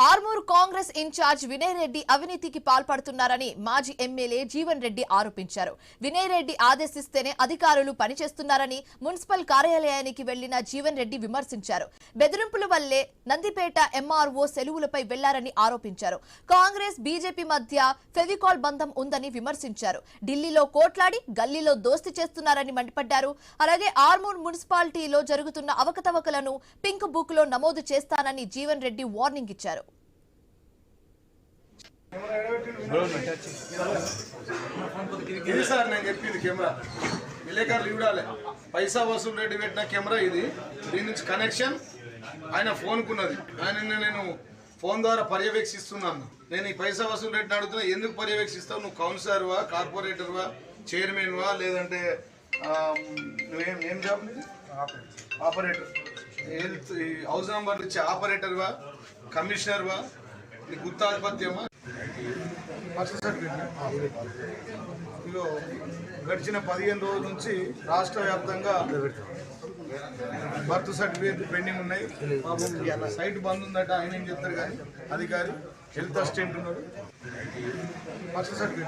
Armoor Congress incharge Vinay Reddy అవినీతికి పాల్పడుతున్నారని మాజీ ఎమ్మెల్యే జీవన్ రెడ్డి ఆరోపించారు. వినయ్ రెడ్డి ఆదేశిస్తేనే అధికారులు పనిచేస్తున్నారని మున్సిపల్ కార్యాలయానికి వెళ్లిన జీవన్ రెడ్డి విమర్శించారు. బెదిరింపుల వల్లే నందిపేట ఎంఆర్ఓ సెలవులపై వెళ్లారని ఆరోపించారు. కాంగ్రెస్ బీజేపీ మధ్య ఫెవికాల్ బంధం ఉందని విమర్శించారు. ఢిల్లీలో కోట్లాడి గల్లీలో దోస్తి చేస్తున్నారని మండిపడ్డారు. అలాగే ఆర్మూర్ మున్సిపాలిటీలో జరుగుతున్న అవకతవకలను పింక్ బుక్ లో నమోదు చేస్తానని జీవన్ రెడ్డి వార్నింగ్ ఇచ్చారు. ఇది సార్ నేను చెప్పింది కెమెరా విలేకరులు చూడాలి. పైసా వసూలు రెడ్డి పెట్టిన కెమెరా ఇది. దీని నుంచి కనెక్షన్ ఆయన ఫోన్కున్నది. ఆయన నేను ఫోన్ ద్వారా పర్యవేక్షిస్తున్నాను. నేను ఈ పైసా వసూలు రెడ్డిని అడుగుతున్నా, ఎందుకు పర్యవేక్షిస్తావు? నువ్వు కౌన్సిలర్వా, కార్పొరేటర్వా, చైర్మన్వా, లేదంటే ఏం జాబ్? ఆపరేటర్, హెల్త్ హౌస్ నంబర్లు ఇచ్చే ఆపరేటర్వా, కమిషనర్వా, నీ గుత్తాధిపత్యమా? ఇదిగో గడిచిన 15 రోజుల నుంచి రాష్ట్ర వ్యాప్తంగా బర్త్ సర్టిఫికేట్ పెండింగ్ ఉన్నాయి. పాపం సైట్ బంద్ ఉందట, ఆయన ఏం చెప్తారు కానీ అధికారి హెల్త్ అసిస్టెంట్ ఉన్నాడు. Birth certificate